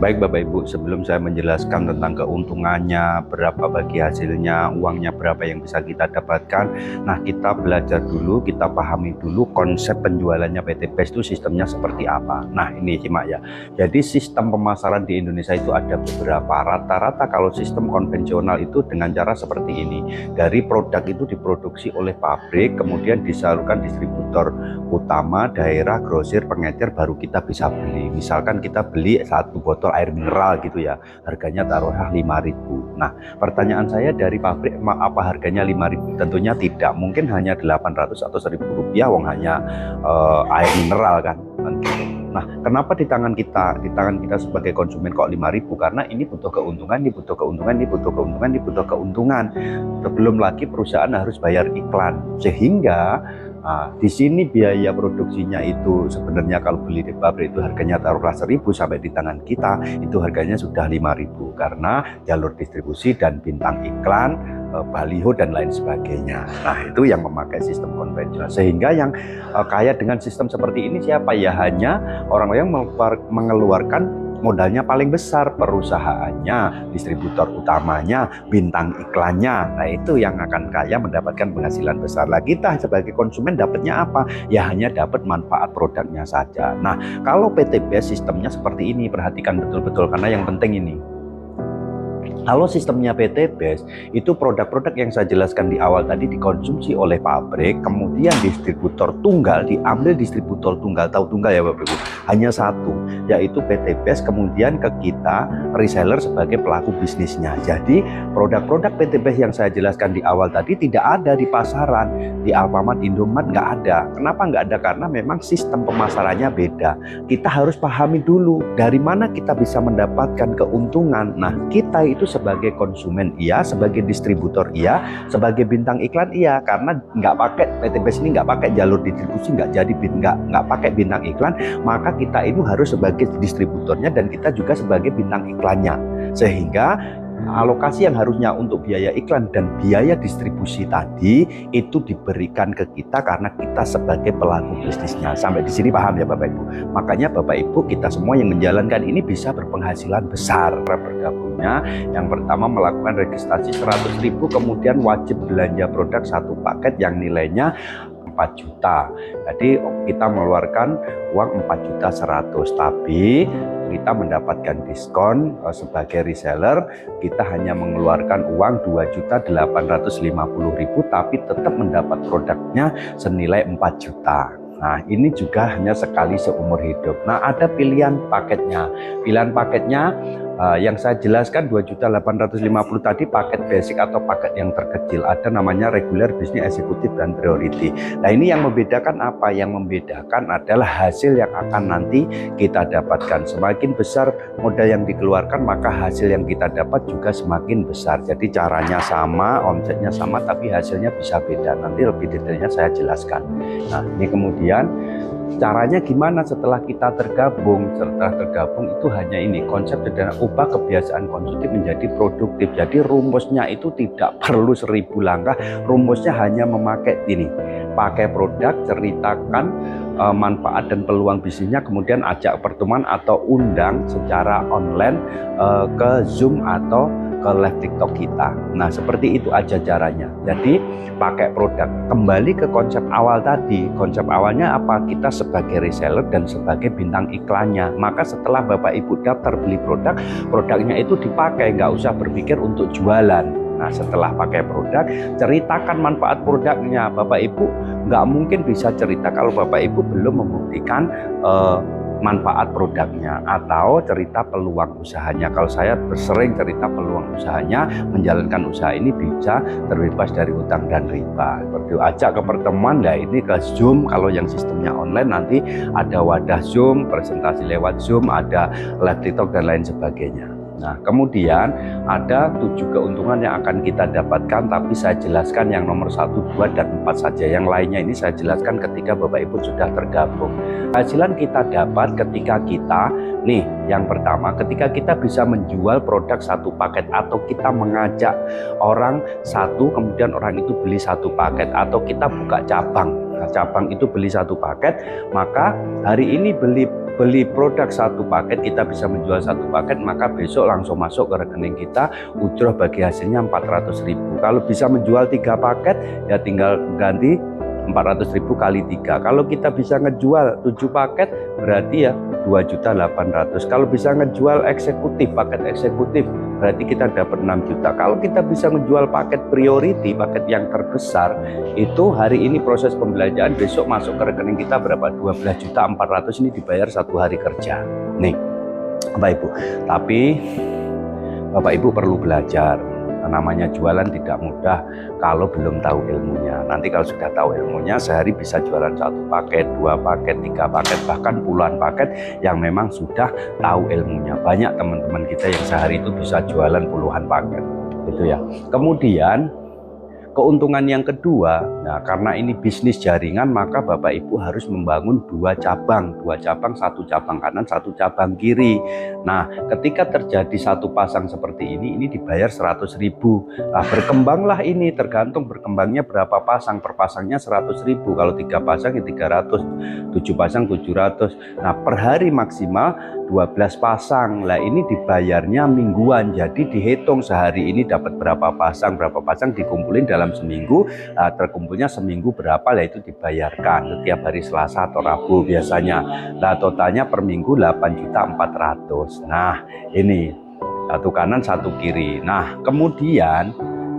Baik Bapak Ibu, sebelum saya menjelaskan tentang keuntungannya, berapa bagi hasilnya, uangnya berapa yang bisa kita dapatkan. Nah, kita belajar dulu, kita pahami dulu konsep penjualannya PT BES itu sistemnya seperti apa. Nah, ini simak ya. Jadi sistem pemasaran di Indonesia itu ada beberapa. Rata-rata kalau sistem konvensional itu dengan cara seperti ini. Dari produk itu diproduksi oleh pabrik, kemudian disalurkan distributor utama, daerah, grosir, pengecer, baru kita bisa beli. Misalkan kita beli satu botol air mineral gitu ya, harganya taruhlah 5.000. Nah, pertanyaan saya, dari pabrik apa harganya 5.000? Tentunya tidak, mungkin hanya 800 atau 1.000 rupiah, wong hanya air mineral kan gitu. Nah, kenapa di tangan kita sebagai konsumen kok 5.000? Karena ini butuh keuntungan, ini butuh keuntungan, ini butuh keuntungan, ini butuh keuntungan. Belum lagi perusahaan harus bayar iklan, sehingga di sini biaya produksinya itu sebenarnya kalau beli di pabrik itu harganya taruhlah 1.000, sampai di tangan kita itu harganya sudah 5.000 karena jalur distribusi dan bintang iklan, baliho dan lain sebagainya. Nah, itu yang memakai sistem konvensional. Sehingga yang kaya dengan sistem seperti ini siapa? Ya hanya orang-orang yang mengeluarkan modalnya paling besar, perusahaannya, distributor utamanya, bintang iklannya. Nah, itu yang akan kaya, mendapatkan penghasilan besar. Lah kita sebagai konsumen dapatnya apa? Ya hanya dapat manfaat produknya saja. Nah, kalau PT BES sistemnya seperti ini, perhatikan betul-betul karena yang penting ini. Kalau sistemnya PT BES, itu produk-produk yang saya jelaskan di awal tadi dikonsumsi oleh pabrik, kemudian distributor tunggal, diambil distributor tunggal, tahu tunggal ya Bapak Ibu? Hanya satu, yaitu PT BES, kemudian ke kita, reseller sebagai pelaku bisnisnya. Jadi produk-produk PT BES yang saya jelaskan di awal tadi tidak ada di pasaran, di Alfamart, Indomart nggak ada. Kenapa nggak ada? Karena memang sistem pemasarannya beda. Kita harus pahami dulu, dari mana kita bisa mendapatkan keuntungan. Nah, kita itu sebagai konsumen iya, sebagai distributor iya, sebagai bintang iklan iya, karena nggak pakai PT BES ini, nggak pakai jalur distribusi, nggak pakai bintang iklan, maka kita itu harus sebagai distributornya dan kita juga sebagai bintang iklannya, sehingga alokasi yang harusnya untuk biaya iklan dan biaya distribusi tadi itu diberikan ke kita karena kita sebagai pelaku bisnisnya. Sampai di sini paham ya Bapak Ibu? Makanya Bapak Ibu, kita semua yang menjalankan ini bisa berpenghasilan besar. Bergabungnya yang pertama melakukan registrasi 100.000, kemudian wajib belanja produk satu paket yang nilainya 4 juta. Jadi kita mengeluarkan uang 4.100.000, tapi kita mendapatkan diskon sebagai reseller, kita hanya mengeluarkan uang 2.850.000, tapi tetap mendapat produknya senilai 4 juta. Nah, ini juga hanya sekali seumur hidup. Nah, ada pilihan paketnya. Pilihan paketnya yang saya jelaskan 2.850.000 tadi paket basic atau paket yang terkecil. Ada namanya regular, bisnis, eksekutif, dan priority. Nah, ini yang membedakan apa? Yang membedakan adalah hasil yang akan nanti kita dapatkan. Semakin besar modal yang dikeluarkan, maka hasil yang kita dapat juga semakin besar. Jadi caranya sama, omsetnya sama, tapi hasilnya bisa beda. Nanti lebih detailnya saya jelaskan. Nah, ini kemudian caranya gimana setelah kita tergabung? Setelah tergabung itu hanya ini, konsep sederhana, ubah kebiasaan konsumtif menjadi produktif. Jadi rumusnya itu tidak perlu 1.000 langkah, rumusnya hanya memakai ini, pakai produk, ceritakan manfaat dan peluang bisnisnya, kemudian ajak pertemuan atau undang secara online ke Zoom atau ke live TikTok kita. Nah, seperti itu aja caranya. Jadi pakai produk. Kembali ke konsep awal tadi. Konsep awalnya apa? Kita sebagai reseller dan sebagai bintang iklannya. Maka setelah Bapak Ibu daftar beli produk, produknya itu dipakai, nggak usah berpikir untuk jualan. Nah, setelah pakai produk, ceritakan manfaat produknya. Bapak Ibu nggak mungkin bisa cerita kalau Bapak Ibu belum membuktikan manfaat produknya atau cerita peluang usahanya. Kalau saya sering cerita peluang usahanya, menjalankan usaha ini bisa terbebas dari utang dan riba. Seperti ajak ke pertemuan, nah ini ke Zoom. Kalau yang sistemnya online nanti ada wadah Zoom, presentasi lewat Zoom, ada live TikTok dan lain sebagainya. Nah, kemudian ada 7 keuntungan yang akan kita dapatkan, tapi saya jelaskan yang nomor 1, 2, dan 4 saja. Yang lainnya ini saya jelaskan ketika Bapak Ibu sudah tergabung. Hasilan kita dapat ketika kita, nih yang pertama, ketika kita bisa menjual produk satu paket, atau kita mengajak orang satu, kemudian orang itu beli satu paket, atau kita buka cabang. Nah, cabang itu beli satu paket, maka hari ini beli beli produk satu paket, kita bisa menjual satu paket, maka besok langsung masuk ke rekening kita ujroh bagi hasilnya 400.000. Kalau bisa menjual 3 paket ya tinggal ganti 400.000 kali 3. Kalau kita bisa ngejual 7 paket berarti ya 2.800.000. Kalau bisa ngejual eksekutif, paket eksekutif berarti kita dapat 6 juta. Kalau kita bisa menjual paket priority, paket yang terbesar, itu hari ini proses pembelanjaan, besok masuk ke rekening kita berapa? 12.400.000. Ini dibayar 1 hari kerja. Nih Bapak Ibu, tapi Bapak Ibu perlu belajar. Namanya jualan tidak mudah kalau belum tahu ilmunya. Nanti kalau sudah tahu ilmunya, sehari bisa jualan 1 paket, 2 paket, 3 paket, bahkan puluhan paket yang memang sudah tahu ilmunya. Banyak teman-teman kita yang sehari itu bisa jualan puluhan paket, gitu ya. Kemudian keuntungan yang kedua, nah karena ini bisnis jaringan, maka Bapak Ibu harus membangun 2 cabang, 1 cabang kanan, 1 cabang kiri. Nah, ketika terjadi 1 pasang seperti ini dibayar 100.000. Nah, berkembanglah ini, tergantung berkembangnya berapa pasang, per pasangnya 100.000. Kalau 3 pasang ya 300, 7 pasang 700. Nah, per hari maksimal 12 pasang. Lah ini dibayarnya mingguan, jadi dihitung sehari ini dapat berapa pasang dikumpulin dalam seminggu, terkumpulnya seminggu berapa, lah itu dibayarkan setiap hari Selasa atau Rabu biasanya. Nah totalnya per minggu 8.400.000. Nah ini 1 kanan 1 kiri. Nah kemudian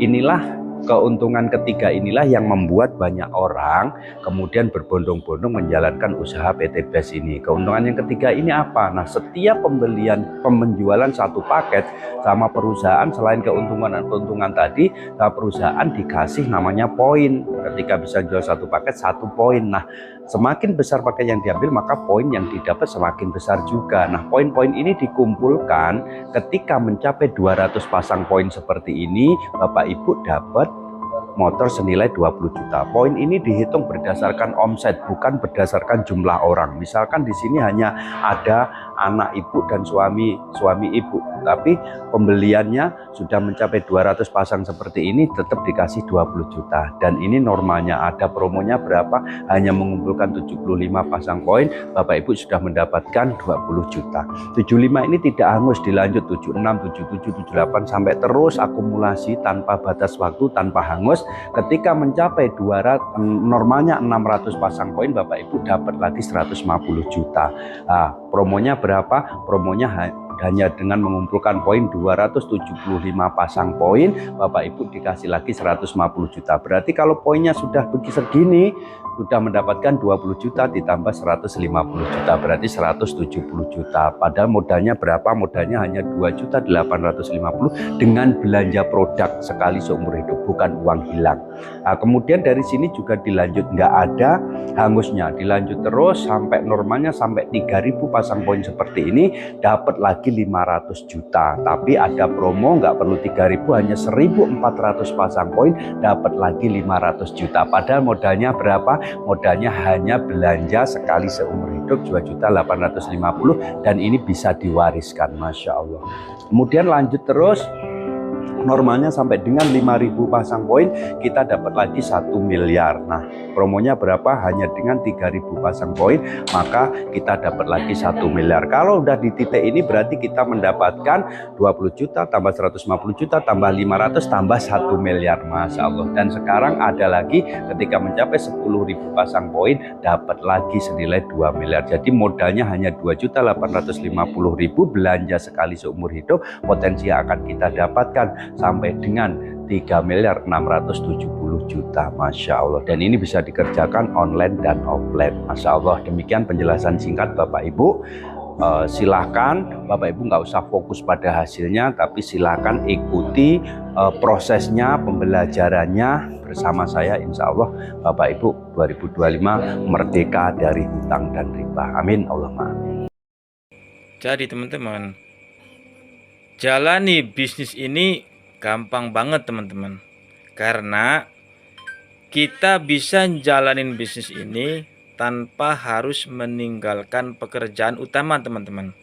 inilah keuntungan ketiga, inilah yang membuat banyak orang kemudian berbondong-bondong menjalankan usaha PT BES ini. Keuntungan yang ketiga ini apa? Nah, setiap penjualan 1 paket sama perusahaan, selain keuntungan tadi, perusahaan dikasih namanya poin. Ketika bisa jual 1 paket 1 poin. Nah, semakin besar paket yang diambil, maka poin yang didapat semakin besar juga. Nah, poin-poin ini dikumpulkan ketika mencapai 200 pasang poin seperti ini, Bapak Ibu dapat motor senilai 20 juta. Poin ini dihitung berdasarkan omset, bukan berdasarkan jumlah orang. Misalkan di sini hanya ada anak ibu dan suami ibu, tapi pembeliannya sudah mencapai 200 pasang seperti ini, tetap dikasih 20 juta. Dan ini normalnya, ada promonya berapa? Hanya mengumpulkan 75 pasang poin, Bapak Ibu sudah mendapatkan 20 juta. 75 ini tidak hangus, dilanjut 76, 77, 78 sampai terus akumulasi tanpa batas waktu, tanpa hangus. Ketika mencapai 200, normalnya 600 pasang poin, Bapak Ibu dapat lagi 150 juta. Nah, promonya berapa? Promonya hanya dengan mengumpulkan poin 275 pasang poin, Bapak Ibu dikasih lagi 150 juta. Berarti kalau poinnya sudah segini, sudah mendapatkan 20 juta ditambah 150 juta, berarti 170 juta. Padahal modalnya berapa? Modalnya hanya 2.850.000 dengan belanja produk sekali seumur hidup, bukan uang hilang. Nah, kemudian dari sini juga dilanjut, nggak ada hangusnya, dilanjut terus sampai normalnya sampai 3.000 pasang poin seperti ini, dapat lagi 500 juta. Tapi ada promo, nggak perlu 3.000, hanya 1.400 pasang poin, dapat lagi 500 juta. Padahal modalnya berapa? Modalnya hanya belanja sekali seumur hidup 2.850.000, dan ini bisa diwariskan, Masya Allah. Kemudian lanjut terus, normalnya sampai dengan 5.000 pasang poin kita dapat lagi 1 miliar. Nah, promonya berapa? Hanya dengan 3.000 pasang poin maka kita dapat lagi 1 miliar. Kalau udah di titik ini berarti kita mendapatkan 20 juta tambah 150 juta tambah 500 tambah 1 miliar, Masya Allah. Dan sekarang ada lagi ketika mencapai 10.000 pasang poin dapat lagi senilai 2 miliar. Jadi modalnya hanya 2.850.000, belanja sekali seumur hidup, potensi yang akan kita dapatkan sampai dengan 3.670.000 juta, Masya Allah. Dan ini bisa dikerjakan online dan offline, Masya Allah. Demikian penjelasan singkat Bapak Ibu. Silahkan Bapak Ibu nggak usah fokus pada hasilnya, tapi silahkan ikuti prosesnya, pembelajarannya bersama saya. Insya Allah Bapak Ibu 2025 merdeka dari hutang dan riba. Amin, Allahumma amin. Jadi teman-teman, jalani bisnis ini gampang banget teman-teman, karena kita bisa jalanin bisnis ini tanpa harus meninggalkan pekerjaan utama teman-teman.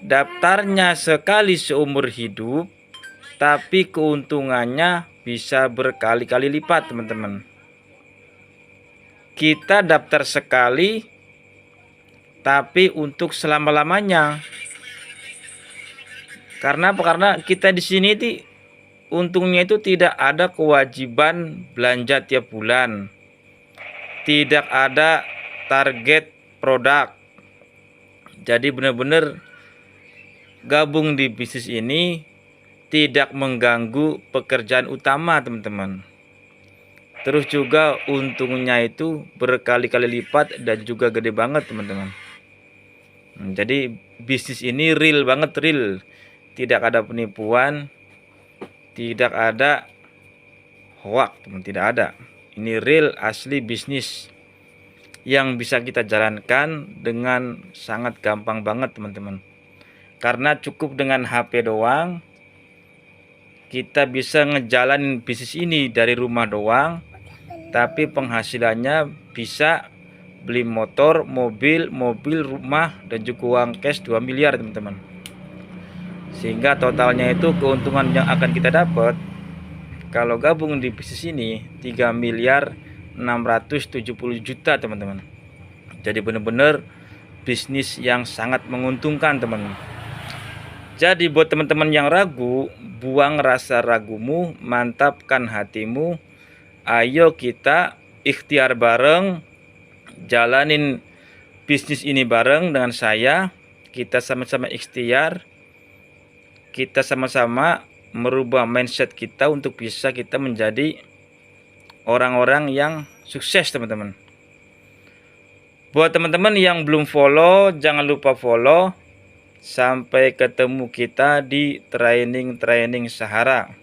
Daftarnya sekali seumur hidup, tapi keuntungannya bisa berkali-kali lipat teman-teman. Kita daftar sekali, tapi untuk selama-lamanya. Karena apa? Karena kita di sini untungnya itu tidak ada kewajiban belanja tiap bulan, tidak ada target produk. Jadi benar-benar gabung di bisnis ini tidak mengganggu pekerjaan utama, teman-teman. Terus juga untungnya itu berkali-kali lipat dan juga gede banget, teman-teman. Jadi bisnis ini real banget, real. Tidak ada penipuan, tidak ada hoax, teman, tidak ada. Ini real asli bisnis yang bisa kita jalankan dengan sangat gampang banget, teman-teman. Karena cukup dengan HP doang, kita bisa ngejalanin bisnis ini dari rumah doang, tapi penghasilannya bisa beli motor, mobil, rumah, dan juga uang cash 2 miliar, teman-teman. Sehingga totalnya itu keuntungan yang akan kita dapat kalau gabung di bisnis ini 3 miliar 670 juta, teman-teman. Jadi benar-benar bisnis yang sangat menguntungkan, teman-teman. Jadi buat teman-teman yang ragu, buang rasa ragumu, mantapkan hatimu. Ayo kita ikhtiar bareng, jalanin bisnis ini bareng dengan saya. Kita sama-sama ikhtiar, kita sama-sama merubah mindset kita untuk bisa kita menjadi orang-orang yang sukses, teman-teman. Buat teman-teman yang belum follow, jangan lupa follow. Sampai ketemu kita di training Sahara.